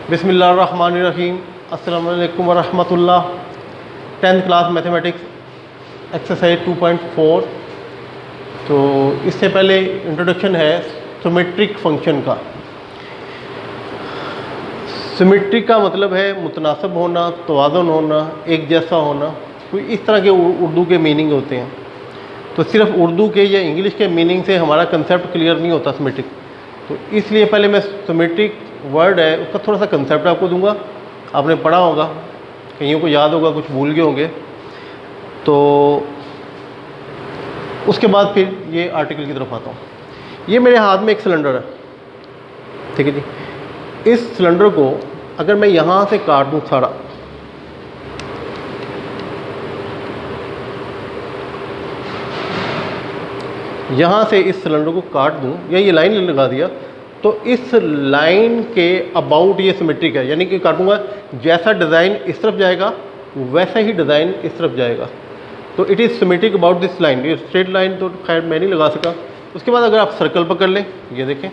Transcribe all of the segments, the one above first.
बिस्मिल्लाहिर्रहमानिर्रहीम। अस्सलामु अलैकुम वरहमतुल्लाह। 10th class mathematics exercise 2.4। तो इससे पहले इंट्रोडक्शन है सिमेट्रिक फंक्शन का। सिमेट्रिक का मतलब है मुतनासिब होना, तवाज़ुन होना, एक जैसा होना। कोई इस तरह के उर्दू के मीनिंग होते हैं। तो सिर्फ उर्दू के या इंग्लिश के मीनिंग से हमारा कंसेप्ट क्लियर नहीं होता सिमेट्रिक। तो इसलिए पहले मैं सिमेट्रिक वर्ड है उसका थोड़ा सा कंसेप्ट आपको दूंगा। आपने पढ़ा होगा, कईयों को याद होगा, कुछ भूल गए होंगे। तो उसके बाद फिर ये आर्टिकल की तरफ आता हूँ। ये मेरे हाथ में एक सिलेंडर है, ठीक है जी। इस सिलेंडर को अगर मैं यहाँ से काट दूँ सारा, यहाँ से इस सिलेंडर को काट दूँ या ये लाइन लगा दिया, तो इस लाइन के अबाउट ये सिमेट्रिक है। यानी कि काटूंगा, जैसा डिज़ाइन इस तरफ जाएगा वैसा ही डिज़ाइन इस तरफ जाएगा। तो it is symmetric about this line. ये स्ट्रेट लाइन तो खैर मैं नहीं लगा सका। उसके बाद अगर आप सर्कल पकड़ लें, ये देखें,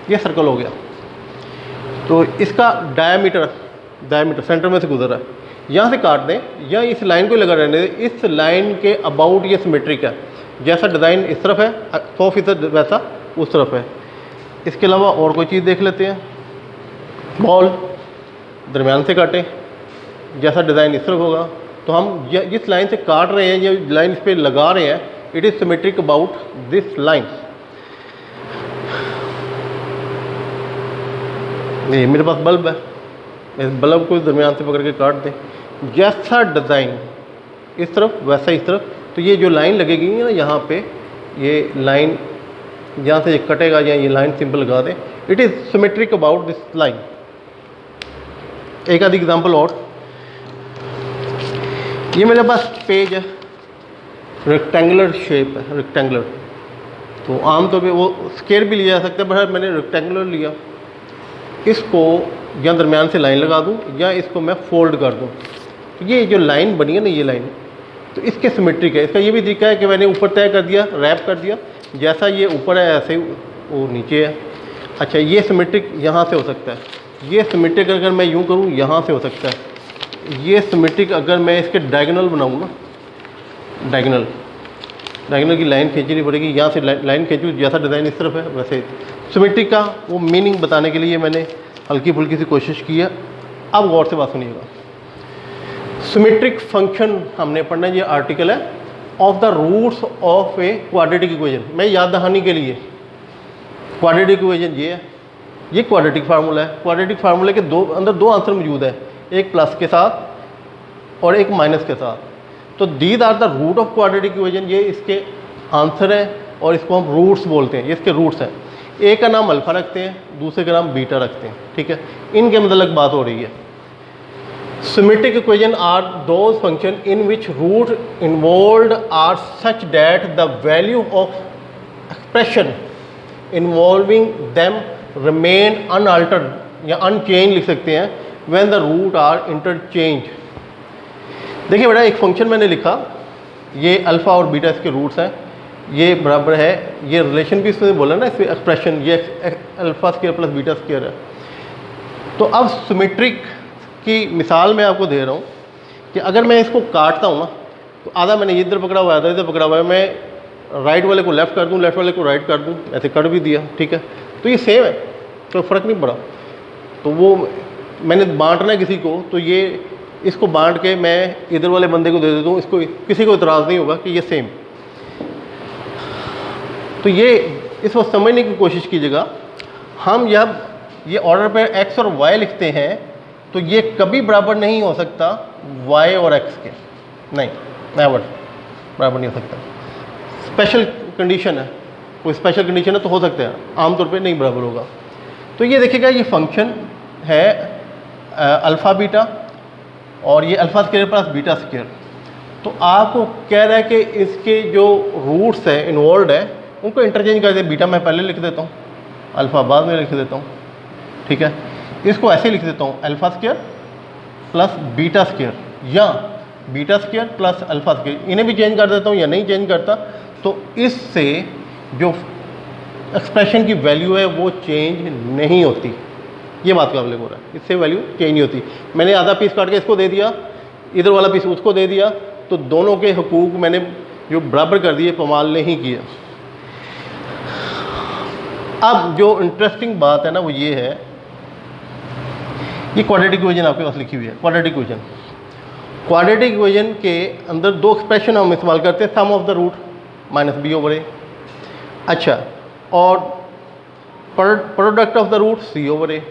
ये सर्कल हो गया। तो इसका डायमीटर सेंटर में से गुजर रहा है, यहाँ से काट दें या इस लाइन को लगा रहने दें। इस लाइन के अबाउट ये सिमेट्रिक है। जैसा डिज़ाइन इस तरफ है 100% वैसा उस तरफ है। इसके अलावा और कोई चीज़ देख लेते हैं। बॉल दरमियान से काटें, जैसा डिज़ाइन इस तरफ होगा। तो हम जिस लाइन से काट रहे हैं, ये लाइन इस पर लगा रहे हैं, it is symmetric about this line. ये मेरे पास बल्ब है, इस बल्ब को दरमियान से पकड़ के काट दें। जैसा डिज़ाइन इस तरफ वैसा इस तरफ। तो ये जो लाइन लगेगी ना यहाँ पे, ये लाइन यहाँ से कटेगा या ये लाइन सिंपल लगा दें, it is symmetric about this line. एक आधी एग्जांपल और। ये मेरे पास पेज है, रेक्टेंगुलर शेप है, रेक्टेंगुलर। तो आमतौर पे वो स्क्वायर भी लिया जा सकता है, बट मैंने रेक्टेंगुलर लिया। इसको या दरमियान से लाइन लगा दूँ या इसको मैं फोल्ड कर दूँ। तो ये जो लाइन बनी है ना, ये लाइन, तो इसके सिमेट्रिक है। इसका ये भी तरीका है कि मैंने ऊपर तय कर दिया, रैप कर दिया, जैसा ये ऊपर है ऐसे ही वो नीचे है। अच्छा, ये सिमेट्रिक यहाँ से हो सकता है। ये सिमेट्रिक अगर मैं यूँ करूँ यहाँ से हो सकता है। ये सिमेट्रिक अगर मैं इसके डायगोनल बनाऊँ ना, डायगोनल की लाइन खींचनी पड़ेगी। यहाँ से लाइन खींचूँ, जैसा डिज़ाइन इस तरफ है वैसे। सिमेट्रिक का वो मीनिंग बताने के लिए मैंने हल्की फुल्की सी कोशिश की है। अब गौर से बात सुनिएगा। सिमेट्रिक फंक्शन हमने पढ़ना है, ये आर्टिकल है, of the roots of a quadratic equation. मैं याद दहानी के लिए, क्वाड्रेटिक इक्वेशन ये है, ये क्वाड्रेटिक फार्मूला है। क्वाड्रेटिक फार्मूले के अंदर दो आंसर मौजूद है, एक प्लस के साथ और एक माइनस के साथ। तो these are the root of quadratic equation, ये इसके आंसर है और इसको हम रूट्स बोलते हैं। ये इसके रूट्स हैं। एक का नाम अल्फा रखते हैं, दूसरे का नाम बीटा रखते हैं, ठीक है। इनके मतलब बात हो रही है। Symmetric equation are those function in which root involved are such that the value of expression involving them remain unaltered या अनचेंज लिख सकते हैं when the root are interchange. देखिए बेटा, एक फंक्शन मैंने लिखा, ये अल्फ़ा और बीटा इसके रूट्स हैं, ये बराबर है, ये रिलेशन भी इसमें बोला ना, इसमें एक्सप्रेशन, ये alpha square plus beta square है। तो अब सिमेट्रिक की मिसाल मैं आपको दे रहा हूँ कि अगर मैं इसको काटता हूँ ना, तो आधा मैंने इधर पकड़ा हुआ है, आधा इधर पकड़ा हुआ है। मैं राइट वाले को लेफ़्ट कर दूँ, लेफ़्ट वाले को राइट कर दूँ, ऐसे कर भी दिया, ठीक है। तो ये सेम है, तो फ़र्क नहीं पड़ा। तो वो मैंने बांटना है किसी को, तो ये इसको बांट के मैं इधर वाले बंदे को दे देता हूँ, इसको किसी को इतराज़ नहीं होगा कि ये सेम। तो ये इस वक्त समझने की कोशिश कीजिएगा। हम जब ये ऑर्डर पे x और y लिखते हैं, तो ये कभी बराबर नहीं हो सकता y और x के, नहीं, नेवर बराबर नहीं हो सकता। स्पेशल कंडीशन है, कोई स्पेशल कंडीशन है तो हो सकता है, आमतौर पे नहीं बराबर होगा। तो ये देखिएगा, ये फंक्शन है अल्फ़ा बीटा और ये alpha square plus beta square. तो आपको कह रहा है कि इसके जो रूट्स हैं इन्वॉल्व है उनको इंटरचेंज कर दे। बीटा मैं पहले लिख देता हूँ, अल्फ़ा बाद में लिख देता हूँ, ठीक है। इसको ऐसे लिख देता हूँ, alpha square plus beta square या beta square plus alpha square. इन्हें भी चेंज कर देता हूँ या नहीं चेंज करता, तो इससे जो एक्सप्रेशन की वैल्यू है वो चेंज नहीं होती। ये बात काबिल गौर है, इससे वैल्यू चेंज नहीं होती। मैंने आधा पीस काट के इसको दे दिया, इधर वाला पीस उसको दे दिया, तो दोनों के हुकूक मैंने जो बराबर कर दिए, पमाल ने ही किया। अब जो इंटरेस्टिंग बात है ना वो ये है, ये क्वाड्रेटिक इक्वेशन आपके पास लिखी हुई है। क्वाड्रेटिक इक्वेशन के अंदर दो एक्सप्रेशन हम इस्तेमाल करते हैं, sum of the root minus b over a, अच्छा, और product of the root C over a.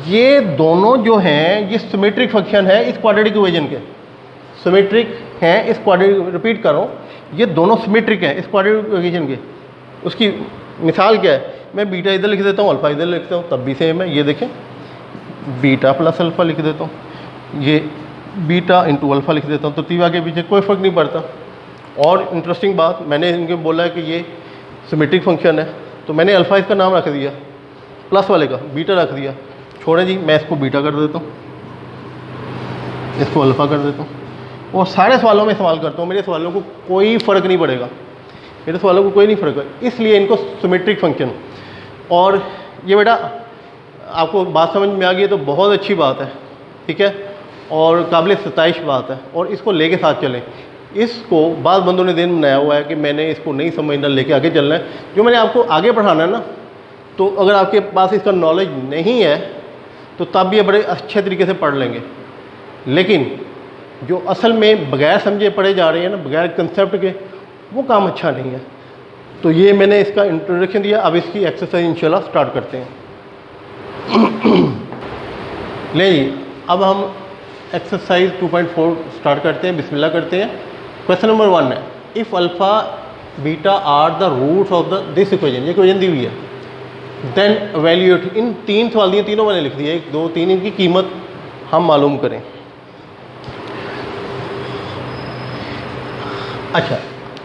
ये दोनों जो हैं ये सिमेट्रिक फंक्शन है इस क्वाड्रेटिक इक्वेशन के, सिमेट्रिक हैं इस क्वाड्रेटिक, रिपीट कर रहा हूँ, ये दोनों सिमेट्रिक हैं इस क्वाड्रेटिक इक्वेशन के। उसकी मिसाल क्या है, मैं बीटा इधर लिख देता हूँ, अल्फ़ा इधर लिखता हूँ, तब भी सेम है। ये देखें, बीटा प्लस अल्फ़ा लिख देता हूँ, ये बीटा इंटू अल्फ़ा लिख देता हूँ, तो तीवा के पीछे कोई फ़र्क नहीं पड़ता। और इंटरेस्टिंग बात, मैंने इनके बोला है कि ये सिमेट्रिक फंक्शन है, तो मैंने अल्फ़ा इसका नाम रख दिया, प्लस वाले का बीटा रख दिया। छोड़ें जी, मैं इसको बीटा कर देता हूँ, इसको अल्फ़ा कर देता हूँ, और सारे सवालों में इस्तेमाल करता हूँ। मेरे सवालों को कोई फ़र्क नहीं पड़ेगा, मेरे सवालों को कोई नहीं फ़र्क है, इसलिए इनको सिमेट्रिक फंक्शन। और ये बेटा आपको बात समझ में आ गई है तो बहुत अच्छी बात है, ठीक है, और काबिल सताइश बात है, और इसको लेके साथ चलें। इसको बाद बंदों ने दिन बनाया हुआ है कि मैंने इसको नहीं समझना, लेके आगे चलना है। जो मैंने आपको आगे पढ़ाना है ना, तो अगर आपके पास इसका नॉलेज नहीं है तो तब भी ये बड़े अच्छे तरीके से पढ़ लेंगे, लेकिन जो असल में बगैर समझे पढ़े जा रहे हैं ना, बगैर कंसेप्ट के, वो काम अच्छा नहीं है। तो ये मैंने इसका इंट्रोडक्शन दिया, अब इसकी एक्सरसाइज इंशाल्लाह स्टार्ट करते हैं। ले जी, अब हम एक्सरसाइज 2.4 स्टार्ट करते हैं, बिस्मिल्लाह करते हैं। क्वेश्चन नंबर 1 है, if alpha beta are the roots of the this equation, ये इक्वेशन दी हुई है, देन एवेल्यूएट। इन 3 सवाल दिए, तीनों मैंने लिख दिए, 1 2 3, इनकी कीमत हम मालूम करें। अच्छा,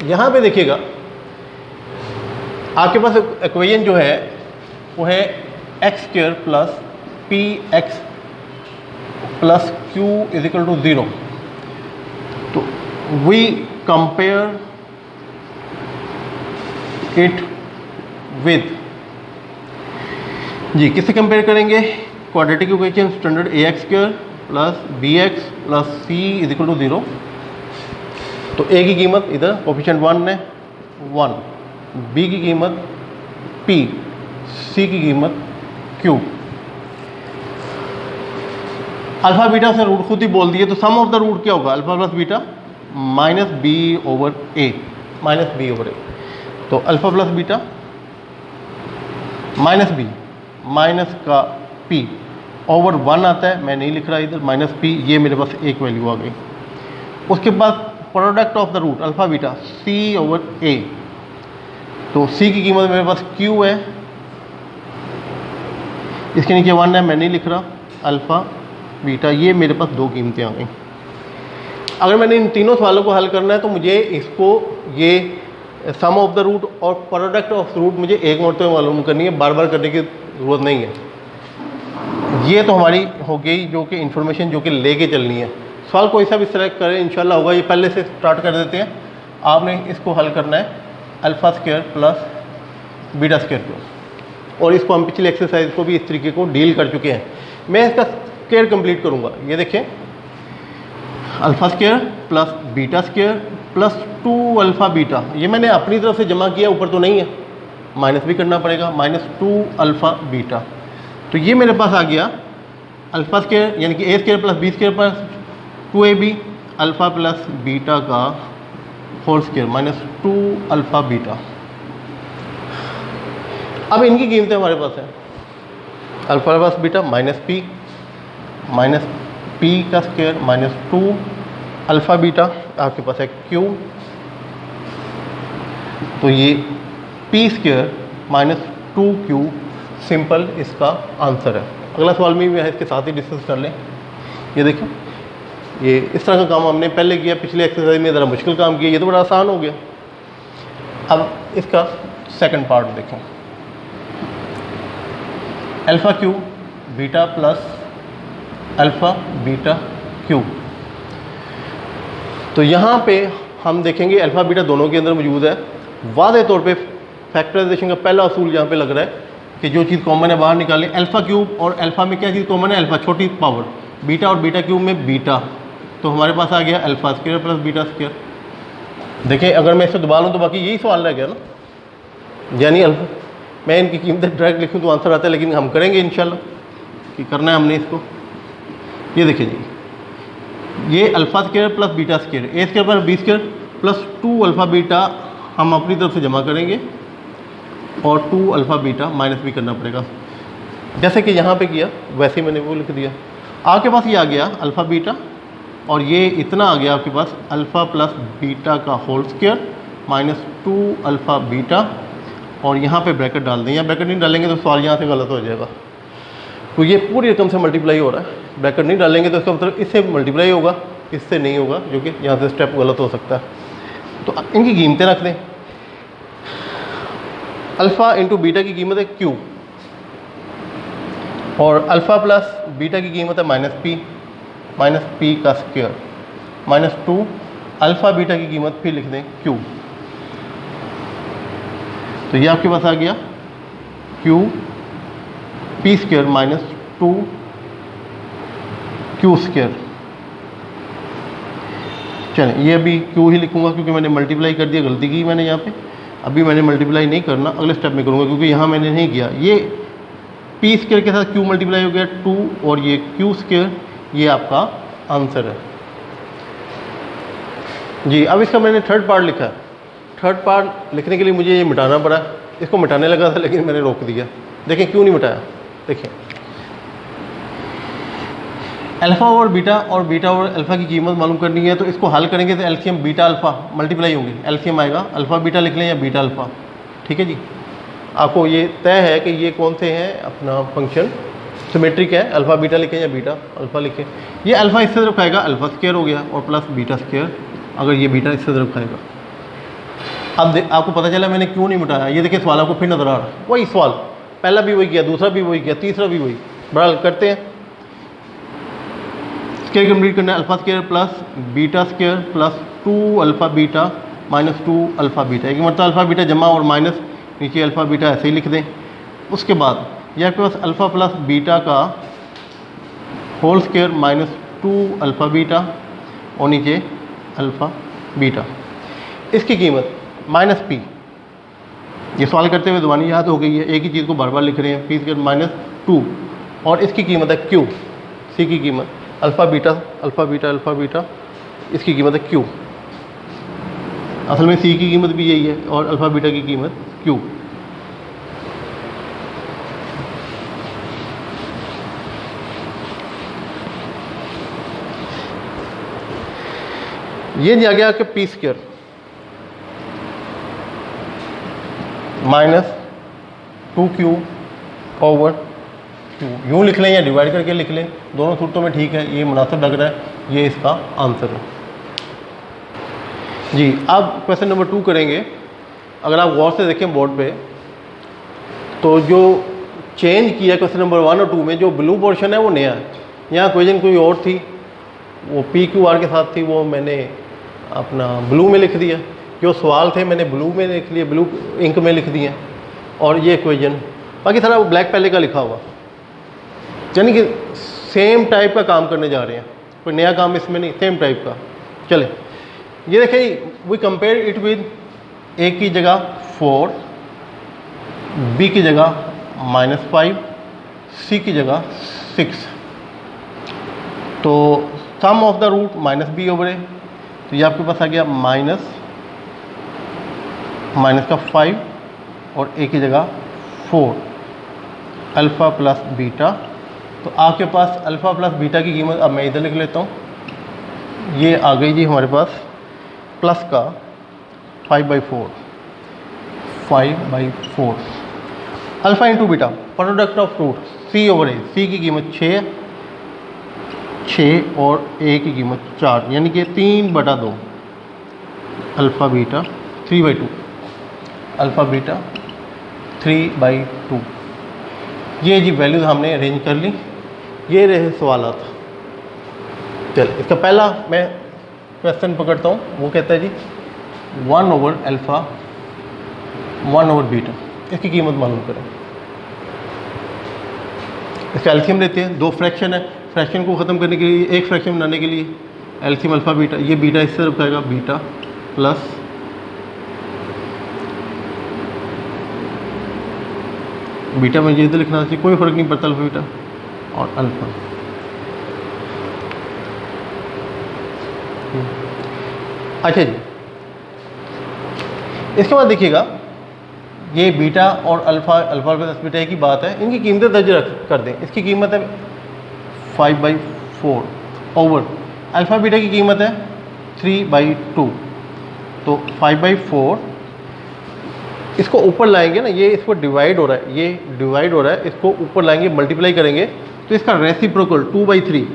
यहाँ पे देखिएगा, आपके पास इक्वेशन जो है वो है x² plus P X plus Q is equal to 0। तो वी कंपेयर इट विद, जी किससे कंपेयर करेंगे, quadratic equation standard ax² plus bx plus c is equal to 0। तो a की कीमत इधर कोफिशिएंट 1 है 1, b की कीमत p, c की कीमत q। अल्फ़ा बीटा से रूट खुद ही बोल दिए, तो सम ऑफ द रूट क्या होगा, alpha plus beta minus b over a, minus b over a. तो alpha plus beta minus b minus का p ओवर 1 आता है, मैं नहीं लिख रहा इधर, माइनस p, ये मेरे पास एक वैल्यू आ गई। उसके बाद product of the root alpha beta c over a, तो c की कीमत मेरे पास q है, इसके नीचे 1 है, मैं नहीं लिख रहा, अल्फ़ा बीटा, ये मेरे पास 2 कीमतें आ गई। अगर मैंने इन तीनों सवालों को हल करना है तो मुझे इसको, ये सम ऑफ द रूट और प्रोडक्ट ऑफ रूट मुझे एक मरतबा मालूम करनी है, बार बार करने की ज़रूरत नहीं है। ये तो हमारी हो गई जो कि इन्फॉर्मेशन जो कि लेके चलनी है। सवाल कोई सा भी सिलेक्ट करें इंशाल्लाह होगा। ये पहले से स्टार्ट कर देते हैं। आपने इसको हल करना है α² प्लस β² को, और इसको हम पिछली एक्सरसाइज को भी इस तरीके को डील कर चुके हैं। मैं इसका स्क्वायर कंप्लीट करूँगा। ये देखें, α² प्लस β² प्लस 2α बीटा, ये मैंने अपनी तरफ से जमा किया, ऊपर तो नहीं है, माइनस भी करना पड़ेगा, माइनस 2α बीटा। तो ये मेरे पास आ गया α² यानी कि a² plus b² plus 2ab alpha plus beta का होल स्क्वायर माइनस 2α बीटा। अब इनकी कीमतें हमारे पास है, alpha plus beta minus p का स्क्वायर माइनस 2α बीटा, आपके पास है q, तो ये p² माइनस 2q सिंपल इसका आंसर है। अगला सवाल में भी इसके साथ ही डिस्कस कर लें। ये देखो, ये इस तरह का काम हमने पहले किया, पिछले एक्सरसाइज में ज़रा मुश्किल काम किया, ये तो बड़ा आसान हो गया। अब इसका सेकंड पार्ट देखें, α³ beta plus alpha beta q. तो यहाँ पे हम देखेंगे अल्फ़ा बीटा दोनों के अंदर मौजूद है। वाज़े तौर पे फैक्टराइजेशन का पहला असूल यहाँ पे लग रहा है कि जो चीज़ कॉमन है बाहर निकालें। अल्फ़ा क्यूब और अल्फ़ा में क्या चीज़ कॉमन है? अल्फ़ा, छोटी पावर। बीटा और बीटा क्यूब में बीटा, तो हमारे पास आ गया alpha square plus beta square. देखिए अगर मैं इसे दबा लूँ तो बाकी यही सवाल रह गया ना, यानी अल्फ़ा, मैं इनकी कीमतें डायरेक्ट लिखूँ तो आंसर आता है, लेकिन हम करेंगे इंशाल्लाह कि करना है हमने इसको। ये देखिए जी, ये alpha square plus beta square, a square plus B square plus 2 alpha beta हम अपनी तरफ से जमा करेंगे और 2 अल्फ़ा बीटा माइनस भी करना पड़ेगा, जैसे कि यहाँ पे किया वैसे ही मैंने वो लिख दिया। आपके पास ये आ गया अल्फ़ा बीटा और ये इतना आ गया आपके पास अल्फ़ा प्लस बीटा का whole square minus 2 alpha beta, और यहाँ पे ब्रैकेट डाल दें। या ब्रैकेट नहीं डालेंगे तो सवाल यहाँ से गलत हो जाएगा, तो ये पूरी रकम से मल्टीप्लाई हो रहा है। ब्रैकेट नहीं डालेंगे तो इसका मतलब इससे मल्टीप्लाई होगा, इससे नहीं होगा, जो कि यहाँ से स्टेप गलत हो सकता है। तो इनकी कीमतें रख दें। अल्फ़ा इंटू बीटा की कीमत है क्यू, और अल्फ़ा प्लस बीटा की कीमत है माइनस पी का स्क्वायर माइनस 2 अल्फ़ा बीटा की कीमत फिर लिख दें क्यू। तो ये आपके पास आ गया Q P square minus 2 Q square. चलें, ये अभी क्यू ही लिखूंगा क्योंकि मैंने मल्टीप्लाई कर दिया, गलती की मैंने यहाँ पे। अभी मैंने मल्टीप्लाई नहीं करना, अगले स्टेप में करूँगा क्योंकि यहाँ मैंने नहीं किया। ये पी स्क्वायर के साथ क्यू मल्टीप्लाई हो गया 2 और ये क्यू स्क्वायर, ये आपका आंसर है जी। अब इसका मैंने थर्ड पार्ट लिखा है। थर्ड पार्ट लिखने के लिए मुझे ये मिटाना पड़ा, इसको मिटाने लगा था लेकिन मैंने रोक दिया। देखें क्यों नहीं मिटाया, देखिए अल्फ़ा और बीटा और अल्फ़ा की कीमत मालूम करनी है, तो इसको हल करेंगे तो एलसीएम बीटा अल्फ़ा मल्टीप्लाई होंगे, एलसीएम आएगा अल्फ़ा बीटा लिख लें या बीटा अल्फ़ा, ठीक है जी। आपको ये तय है कि ये कौन से हैं अपना फंक्शन, सिमेट्रिक है, अल्फ़ा बीटा लिखें या बीटा अल्फ़ा लिखें। ये अल्फ़ा इससे तरफ खाएगा, अल्फ़ा स्क्वायर हो गया, और प्लस बीटा स्क्वायर अगर ये बीटा इससे तरफ खाएगा। अब आपको पता चला मैंने क्यों नहीं मिटाया। ये देखिए सवाल आपको फिर नजर आ रहा है, वही सवाल, पहला भी वही किया, दूसरा भी वही किया, तीसरा भी वही। बड़ा करते हैं, स्क्वायर कंप्लीट करना है, alpha square plus beta square plus 2 alpha beta minus 2 alpha beta. एक मतलब अल्फ़ा बीटा जमा और माइनस नीचे अल्फ़ा बीटा ऐसे ही लिख दें। उसके बाद ये आपके पास अल्फ़ा प्लस बीटा का whole square minus 2 alpha beta और नीचे अल्फ़ा बीटा। इसकी कीमत माइनस पी, ये सवाल करते हुए ज़ुबानी याद हो गई है, एक ही चीज़ को बार बार लिख रहे हैं, पी स्क्वायर माइनस 2, और इसकी कीमत है क्यू। सी की कीमत अल्फ़ा बीटा, इसकी कीमत है क्यू। असल में सी की कीमत भी यही है और अल्फ़ा बीटा की कीमत क्यू। ये दिया गया कि P square minus 2q over 2, यूँ लिख लें या डिवाइड करके लिख लें, दोनों सूरतों में ठीक है, ये मुनासिब लग रहा है, ये इसका आंसर है जी। अब क्वेश्चन नंबर 2 करेंगे। अगर आप गौर से देखें बोर्ड पे, तो जो चेंज किया क्वेश्चन नंबर 1 और 2 में, जो ब्लू पोर्शन है वो नया है। यहाँ क्वेश्चन कोई और थी, वो PQR के साथ थी, वो मैंने अपना ब्लू में लिख दिया। जो सवाल थे मैंने ब्लू में लिख लिए, ब्लू इंक में लिख दिए, और ये इक्वेशन बाकी सारा वो ब्लैक पहले का लिखा हुआ, यानी कि सेम टाइप का काम करने जा रहे हैं, कोई नया काम इसमें नहीं, सेम टाइप का। चले ये देखें, वी कंपेयर इट विद ए की जगह 4, बी की जगह -5, सी की जगह 6, तो sum of the root -b over a, तो ये आपके पास आ गया माइनस का 5 और ए की जगह 4 अल्फ़ा प्लस बीटा। तो आपके पास अल्फ़ा प्लस बीटा की कीमत, अब मैं इधर लिख लेता हूँ, ये आ गई जी हमारे पास प्लस का 5/4 alpha into beta product of root C over A, C की कीमत 6 और ए की कीमत 4, यानी कि 3/2 अल्फ़ा बीटा 3/2 अल्फ़ा बीटा 3/2। ये जी वैल्यूज़ हमने अरेंज कर ली। ये रहे सवालात। चल इसका पहला मैं क्वेश्चन पकड़ता हूँ, वो कहता है जी 1 ओवर अल्फ़ा 1 ओवर बीटा, इसकी कीमत मालूम करें। इसका एल्सियम लेते हैं, दो फ्रैक्शन है, फ्रैक्शन को ख़त्म करने के लिए, एक फ्रैक्शन बनाने के लिए एल्सियम अल्फ़ा बीटा, ये बीटा इस तरफ आएगा, बीटा प्लस बीटा में ये इधर लिखना चाहिए, कोई फ़र्क नहीं पड़ता, अल्फ़ा बीटा और अल्फ़ा। अच्छा जी, इसके बाद देखिएगा ये बीटा और अल्फ़ा, अल्फ़ा प्लस बीटा की बात है, इनकी कीमतें दर्ज कर दें। इसकी कीमत है 5/4 ओवर अल्फ़ा बीटा की कीमत है 3/2, तो 5/4 इसको ऊपर लाएंगे ना, ये इसको डिवाइड हो रहा है, ये डिवाइड हो रहा है, इसको ऊपर लाएंगे, मल्टीप्लाई करेंगे तो इसका रेसिप्रोकल 2/3,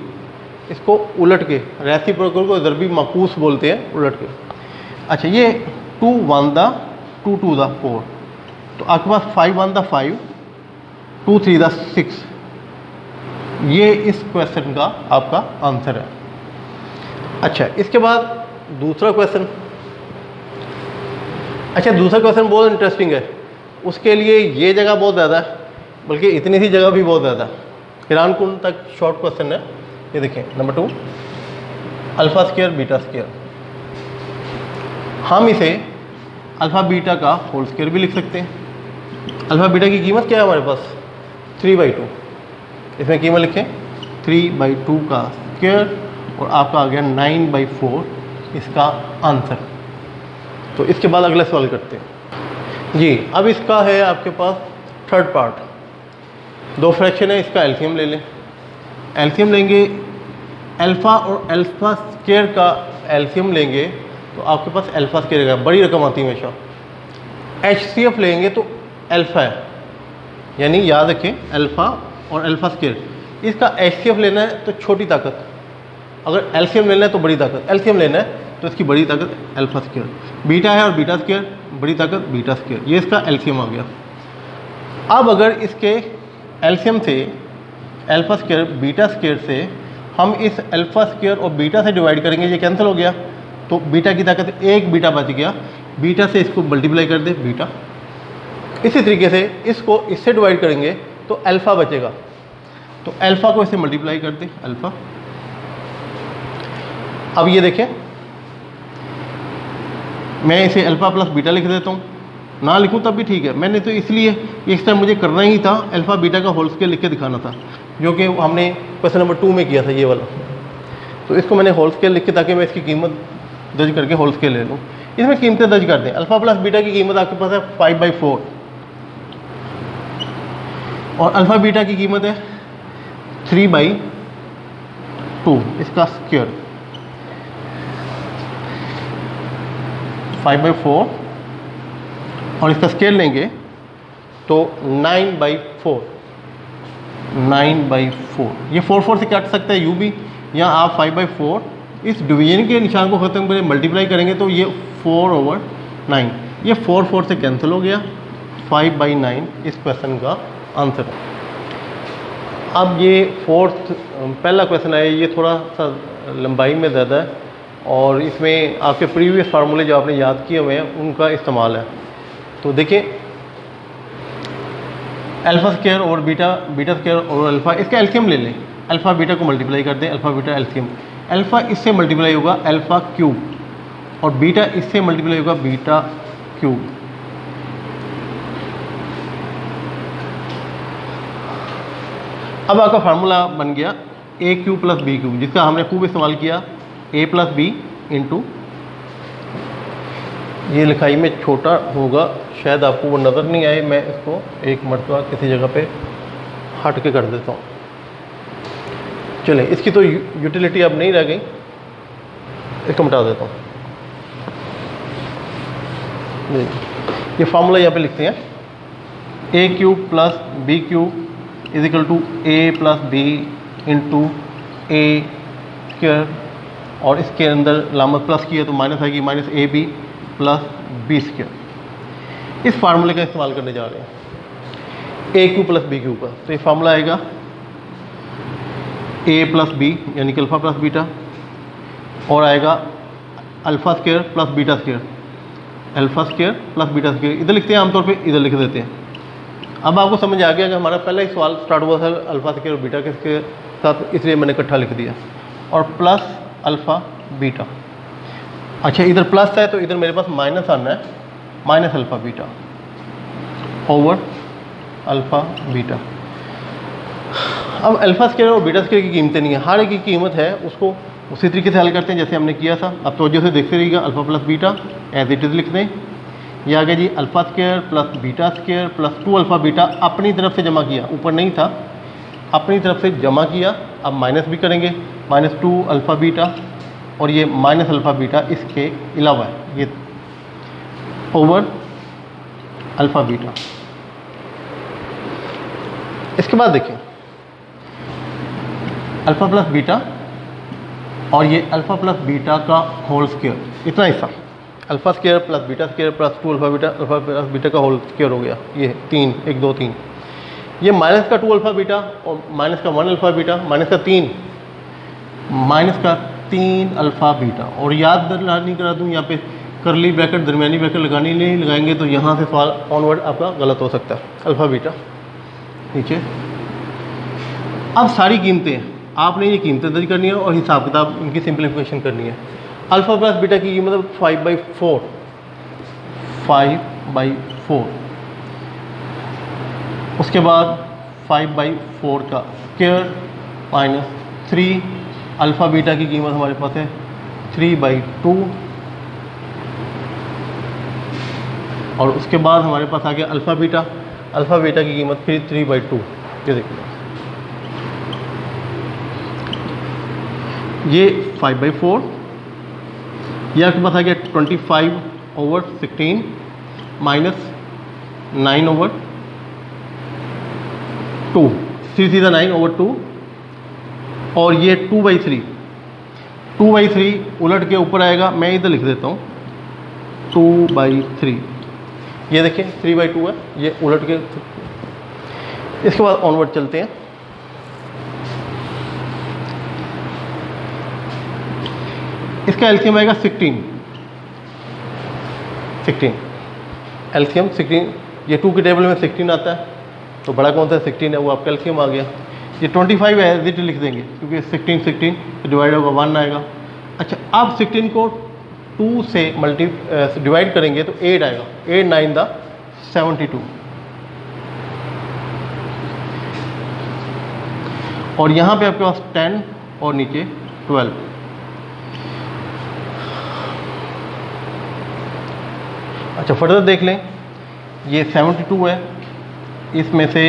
इसको उलट के, रेसिप्रोकल को ज़रबी माकूस बोलते हैं, उलट के। अच्छा, ये 2 1 दा 2 2 दा 4, तो आपके पास 5 1 दा 5, 2 3 दा 6, ये इस क्वेश्चन का आपका आंसर है। अच्छा, इसके बाद दूसरा क्वेश्चन, अच्छा दूसरा क्वेश्चन बहुत इंटरेस्टिंग है, उसके लिए ये जगह बहुत ज़्यादा है, बल्कि इतनी सी जगह भी बहुत ज़्यादा, हैरान कुन तक शॉर्ट क्वेश्चन है। ये देखें, number 2 alpha square beta square, हम इसे अल्फ़ा बीटा का होल स्क्वायर भी लिख सकते हैं। अल्फ़ा बीटा की कीमत क्या है हमारे पास 3/2, इसमें कीमत लिखें 3/2 का स्क्वायर, और आपका आ गया 9/4 इसका आंसर। तो इसके बाद अगला सवाल करते हैं जी। अब इसका है आपके पास थर्ड पार्ट, दो फ्रैक्शन है, इसका एल्सियम ले लें। एल्सियम लेंगे, अल्फ़ा और अल्फ़ा स्क्वायर का एल्सियम लेंगे तो आपके पास अल्फ़ा स्क्वायर का, बड़ी रकम आती है हमेशा। HCF लेंगे तो अल्फ़ा है, यानी याद रखें अल्फ़ा और अल्फ़ा स्क्वायर, इसका HCF लेना है तो छोटी ताकत, अगर एल्सियम लेना है तो बड़ी ताकत, एल्सियम लेना है तो इसकी बड़ी ताकत अल्फ़ा स्क्वायर, बीटा है और बीटा स्क्वायर, बड़ी ताकत बीटा स्क्वायर, ये इसका एल्सियम आ गया। अब अगर इसके एल्सियम से अल्फ़ा स्क्वायर बीटा स्क्वायर से हम इस अल्फ़ा स्क्वायर और बीटा से डिवाइड करेंगे, ये कैंसिल हो गया, तो बीटा की ताकत एक बीटा बच गया, बीटा से इसको मल्टीप्लाई कर दे बीटा। इसी तरीके से इसको इससे डिवाइड करेंगे तो अल्फ़ा बचेगा, तो अल्फ़ा को इससे मल्टीप्लाई कर दे अल्फ़ा। अब ये देखें, मैं इसे अल्फ़ा प्लस बीटा लिख देता हूँ, ना लिखूँ तब भी ठीक है, मैंने तो इसलिए इस टाइम मुझे करना ही था, अल्फ़ा बीटा का होल स्क्वायर लिख के दिखाना था, जो कि हमने क्वेश्चन नंबर 2 में किया था ये वाला। तो इसको मैंने होल स्क्वायर लिख के, ताकि मैं इसकी कीमत दर्ज करके होल स्क्वायर ले लूँ। इसमें कीमतें दर्ज कर दें, अल्फ़ा प्लस बीटा की कीमत आपके पास है 5/4 और अल्फ़ा बीटा की कीमत है 3/2, इसका स्क्वायर 5/4 और इसका स्क्वायर लेंगे तो 9/4, 9/4, ये 4 से काट सकता है यू भी, या आप 5/4 इस डिवीजन के निशान को ख़त्म करें, मल्टीप्लाई करेंगे तो ये 4/9, ये 4 से कैंसिल हो गया, 5/9 इस क्वेश्चन का आंसर है। अब ये फोर्थ पहला क्वेश्चन है, ये थोड़ा सा लंबाई में ज़्यादा है और इसमें आपके प्रीवियस फार्मूले जो आपने याद किए हुए हैं उनका इस्तेमाल है। तो देखिए, अल्फ़ा स्क्वायर और बीटा, बीटा स्क्वायर और अल्फ़ा, इसका एल्सियम ले लें, अल्फ़ा बीटा को मल्टीप्लाई कर दें, अल्फ़ा बीटा एल्सियम, अल्फ़ा इससे मल्टीप्लाई होगा अल्फ़ा क्यूब और बीटा इससे मल्टीप्लाई होगा बीटा क्यूब। अब आपका फार्मूला बन गया AQ प्लस BQ, जिसका हमने खूब इस्तेमाल किया, A प्लस B इंटू, ये लिखाई में छोटा होगा शायद आपको वो नज़र नहीं आए, मैं इसको एक मरतबा किसी जगह पे हट के कर देता हूँ। चलें, इसकी तो यूटिलिटी अब नहीं रह गई, इसको मिटा देता हूँ। ये फार्मूला यहाँ पे लिखते हैं, AQ plus BQ is equal to A plus B into A square, और इसके अंदर लामत प्लस की है तो माइनस आएगी, minus AB plus B square. इस फार्मूले का इस्तेमाल करने जा रहे हैं AQ प्लस BQ का, तो ये फार्मूला आएगा A प्लस B यानी कि अल्फ़ा प्लस बीटा, और आएगा alpha square plus beta square, alpha square plus beta square, इधर लिखते हैं आमतौर पे, इधर लिख देते हैं अब आपको समझ आ गया कि हमारा पहला ही सवाल स्टार्ट हुआ था अल्फ़ा स्क्वायर और बीटा के साथ, इसलिए मैंने इकट्ठा लिख दिया, और प्लस अल्फ़ा बीटा। अच्छा, इधर प्लस है तो इधर मेरे पास माइनस आना है, minus alpha beta over alpha beta. अब अल्फ़ा स्क्वायर और बीटा स्क्वायर की कीमतें नहीं है, हर एक की कीमत है, उसको उसी तरीके से हल करते हैं जैसे हमने किया था। अब तवज्जो से देखते रहिएगा, alpha plus beta as it is लिख दें। ये आ गया जी alpha square plus beta square plus 2 alpha beta, अपनी तरफ से जमा किया, ऊपर नहीं था, अपनी तरफ से जमा किया। अब माइनस भी करेंगे, माइनस 2 अल्फ़ा बीटा, और ये माइनस अल्फ़ा बीटा इसके अलावा है, ये ओवर अल्फ़ा बीटा। इसके बाद देखिए अल्फ़ा प्लस बीटा और ये अल्फ़ा प्लस बीटा का होल स्क्वायर, इतना हिस्सा alpha square plus beta square plus 2 alpha beta, alpha plus beta का होल स्क्वायर हो गया, ये 3 1 2 3। ये माइनस का 2 अल्फ़ा बीटा और माइनस का 1 अल्फ़ा बीटा, माइनस का 3 अल्फ़ा बीटा। और याद नहीं करा दूँ, यहाँ पे करली ब्रैकेट दरमियानी ब्रैकेट लगानी नहीं लगाएंगे तो यहाँ से सवाल ऑनवर्ड आपका गलत हो सकता है। अल्फ़ा बीटा नीचे। अब सारी कीमतें आपने ये कीमतें दर्ज करनी है और हिसाब किताब इनकी सिंप्लीफिकेशन करनी है। अल्फ़ा प्लस बीटा की कीमत 5/4, उसके बाद 5/4 का स्क्वायर माइनस 3, अल्फ़ा बीटा की कीमत हमारे पास है 3/2, और उसके बाद हमारे पास आ गया अल्फ़ा बीटा की कीमत फिर 3/2। ये देखिए, ये 5/4, ये आपके पास आ गया 25/16 माइनस 9/2, 3 सीधा 9/2, और ये 2/3 उलट के ऊपर आएगा, मैं इधर लिख देता हूँ 2/3। ये देखिए 3/2 है, ये उलट के। इसके बाद ऑनवर्ड चलते हैं। इसका एलसीएम आएगा 16 एलसीएम 16। ये 2 की टेबल में 16 आता है, तो बड़ा कौन सा 16 है, वो आपका एलसीएम आ गया। ये 25 है, एज इट लिख देंगे क्योंकि 16 डिवाइड होगा 1 आएगा। अच्छा, अब 16 को 2 से डिवाइड करेंगे तो 8 आएगा, 8 9 दा 72, और यहाँ पे आपके पास 10 और नीचे 12। अच्छा, फर्दर देख लें, ये 72 है, इसमें से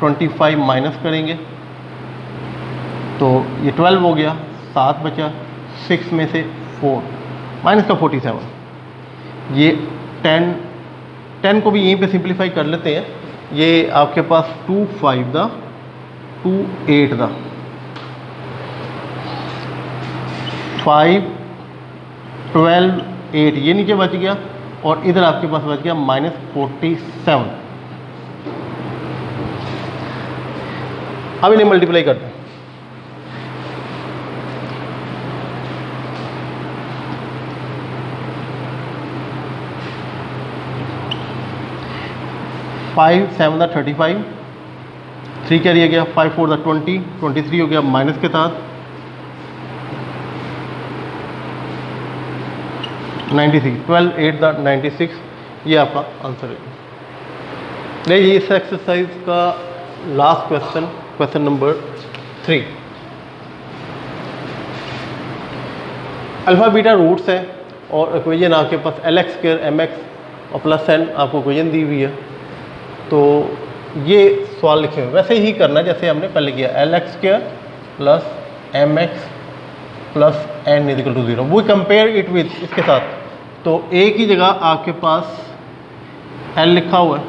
25 माइनस करेंगे तो ये 12 हो गया, 7 बचा, 6 में से 4 माइनस का 47। ये 10 को भी यहीं पे सिंप्लीफाई कर लेते हैं। ये आपके पास 2 5 दा 2 8 दा 5 12 8, ये नीचे बच गया, और इधर आपके पास बच गया -47। अब इन्हें मल्टीप्लाई करते हैं। फाइव 7 दा 35, 3 क्या दिया गया, 5 4 दा 20, 23 हो गया माइनस के साथ 96, 12 8 दा 96, ये आपका आंसर है। देखिए इस एक्सरसाइज का last question number 3। Alpha beta roots है और इक्वेशन आपके पास LX² MX और प्लस n आपको इक्वेशन दी हुई है, तो ये सवाल लिखे हुए वैसे ही करना है जैसे हमने पहले किया, LX² plus MX plus n = 0। वो कंपेयर इट विद इसके साथ, तो A की जगह आपके पास L लिखा हुआ है,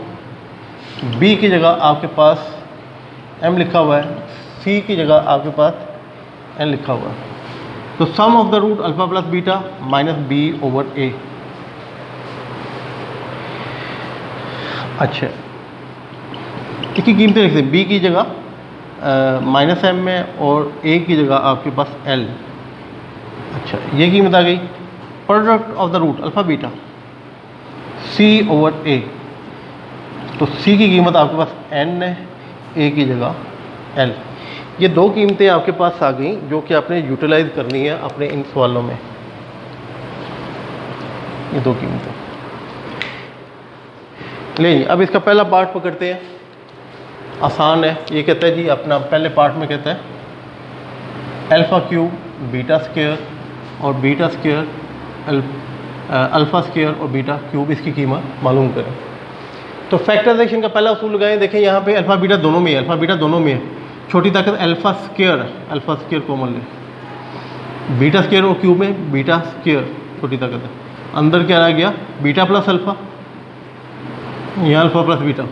B की जगह आपके पास M लिखा हुआ है, C की जगह आपके पास N लिखा हुआ है। तो sum of the root alpha plus beta minus B/A। अच्छा, इसकी कीमतें लिख दें, B की जगह -m में और A की जगह आपके पास L। अच्छा, ये कीमत आ गई। Product of the root alpha beta C/A, तो सी की कीमत आपके पास n है, ए की जगह l। ये दो कीमतें आपके पास आ गई जो कि आपने यूटिलाइज करनी है अपने इन सवालों में। ये दो कीमतें ले जी। अब इसका पहला पार्ट पकड़ते हैं, आसान है। ये कहता है जी, अपना पहले पार्ट में कहता है अल्फ़ा क्यूब बीटा स्क्वायर और बीटा स्क्वायर अल्फ़ा स्क्वायर और बीटा क्यूब, इसकी कीमत मालूम करें। तो फैक्टराइजेशन का पहला उसूल लगाएं। देखें यहाँ पे अल्फ़ा बीटा दोनों में है, अल्फ़ा बीटा दोनों में है। छोटी ताकत अल्फ़ा स्क्वायर है, अल्फ़ा स्क्वायर कॉमन ले। बीटा स्क्वायर और क्यूब में बीटा स्क्वायर छोटी ताकत है। अंदर क्या रह गया, बीटा प्लस अल्फ़ा, यहाँ alpha plus beta,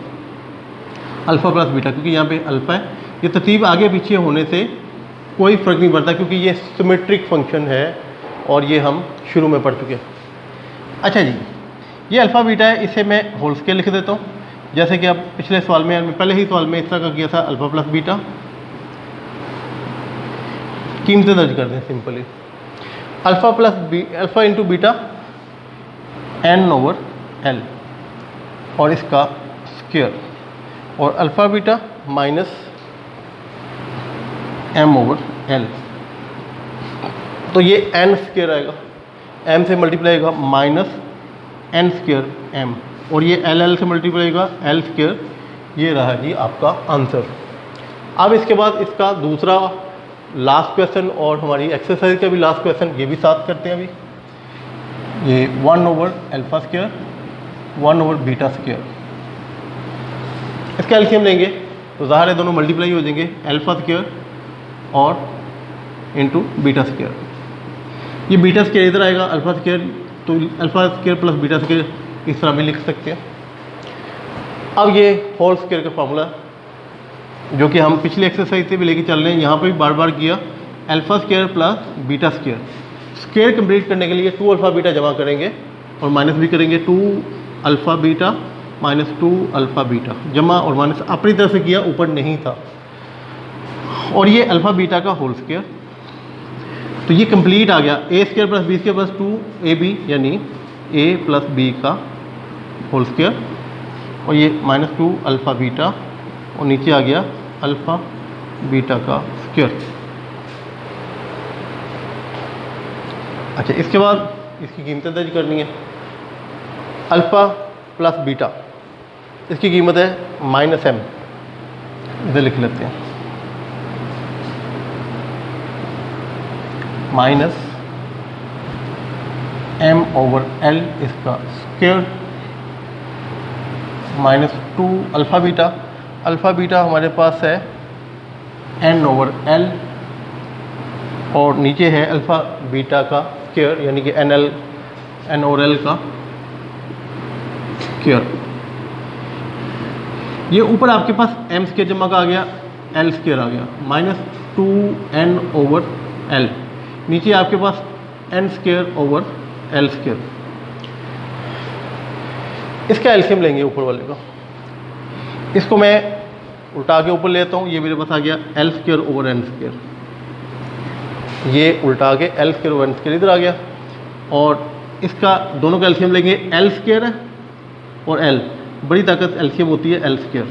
alpha plus beta, क्योंकि यहाँ पे अल्फ़ा है। ये तरतीब आगे पीछे होने से कोई फ़र्क नहीं पड़ता क्योंकि ये सिमेट्रिक फंक्शन है और ये हम शुरू में पढ़ चुके हैं। अच्छा जी, ये अल्फ़ा बीटा है, इसे मैं होल स्केयर लिख देता हूँ। जैसे कि अब पिछले सवाल में, पहले ही सवाल में इस तरह का किया था, अल्फ़ा प्लस बीटा। कीमतें दर्ज कर दें simply, alpha plus alpha into beta n over l और इसका स्क्वायर, और alpha beta minus m over l। तो ये n स्क्वायर आएगा, m से मल्टीप्लाई होगा माइनस n स्क्वायर m, और ये l से मल्टीप्लाई होगा l स्क्वायर। ये रहा जी आपका आंसर। अब इसके बाद इसका दूसरा लास्ट क्वेश्चन और हमारी एक्सरसाइज का भी लास्ट क्वेश्चन, ये भी साथ करते हैं अभी। ये 1 over alpha square 1 over beta square, इसका एलसीएम लेंगे तो ज़ाहिर है दोनों मल्टीप्लाई हो जाएंगे, अल्फ़ा स्क्वायर और इंटू बीटा स्क्वायर। ये बीटा स्क्वायर इधर आएगा, अल्फ़ा स्क्वायर, तो alpha square plus beta square इस तरह भी लिख सकते हैं। अब ये होल स्क्वायर का फार्मूला जो कि हम पिछली एक्सरसाइज से भी लेके चल रहे हैं, यहाँ पे भी बार बार किया, alpha square plus beta square. Square complete करने के लिए 2 अल्फ़ा बीटा जमा करेंगे और माइनस भी करेंगे, 2 alpha beta minus 2 alpha beta, जमा और माइनस अपनी तरफ से किया, ऊपर नहीं था। और ये अल्फ़ा बीटा का होल स्क्वायर, तो ये कंप्लीट आ गया, A square plus B square plus 2ab, यानी ए प्लस बी का होल स्क्वायर, और ये माइनस 2 अल्फ़ा बीटा, और नीचे आ गया अल्फ़ा बीटा का स्क्वायर। अच्छा, इसके बाद इसकी कीमतें दर्ज करनी है। अल्फ़ा प्लस बीटा, इसकी कीमत है माइनस m, इधर लिख लेते हैं, माइनस m ओवर l इसका square, minus 2 alpha beta. Alpha beta हमारे पास है n ओवर l, और नीचे है अल्फ़ा बीटा का स्क्वायर, यानी कि n ओवर l का स्क्वायर। ये ऊपर आपके पास m स्क्वायर जमा का आ गया, l स्क्वायर आ गया, माइनस 2n ओवर l, नीचे आपके पास n square over l square. इसका एलसीएम लेंगे ऊपर वाले का, इसको मैं उल्टा के ऊपर लेता हूँ, ये मेरे पास आ गया l square over n square, ये उल्टा के l square over n square इधर आ गया, और इसका दोनों का एलसीएम लेंगे, l स्क्वायर है और l, बड़ी ताकत एलसीएम होती है l स्क्वायर,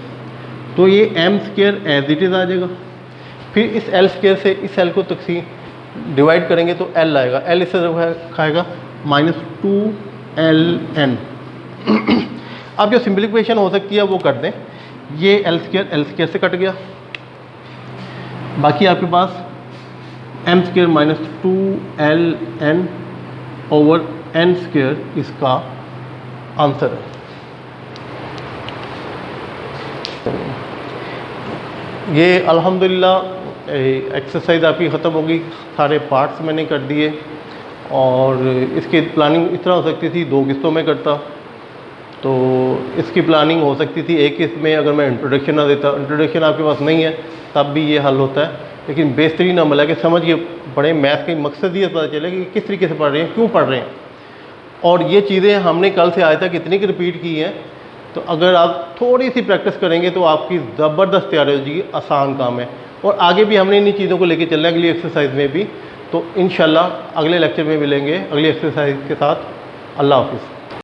तो ये m square as it is आ जाएगा। फिर इस l स्क्वायर से इस l को तकसीम डिवाइड करेंगे तो l आएगा, l इससे खाएगा माइनस 2ln। अब जो सिंप्लीफिकेशन हो सकती है वो कर दें, ये l स्क्वायर से कट गया, बाकी आपके पास m square minus 2ln over n square इसका आंसर है। ये अल्हम्दुलिल्लाह एक्सरसाइज आपकी ख़त्म होगी, सारे पार्ट्स मैंने कर दिए, और इसकी प्लानिंग इस तरह हो सकती थी 2 किस्तों में करता, तो इसकी प्लानिंग हो सकती थी एक किस्त में अगर मैं इंट्रोडक्शन ना देता। इंट्रोडक्शन आपके पास नहीं है तब भी ये हल होता है, लेकिन बेहतरीन अमल है कि समझ के पढ़ें, मैथ का मकसद ये पता चले कि किस तरीके से पढ़ रहे हैं, क्यों पढ़ रहे हैं। और ये चीज़ें हमने कल से आज तक इतनी की रिपीट की हैं, तो अगर आप थोड़ी सी प्रैक्टिस करेंगे तो आपकी ज़बरदस्त तैयारी हो जाएगी, आसान काम है। और आगे भी हमने इन्हीं चीज़ों को लेके चलना है अगली एक्सरसाइज में भी, तो इंशाल्लाह अगले लेक्चर में मिलेंगे अगली एक्सरसाइज के साथ। अल्लाह हाफ़िज़।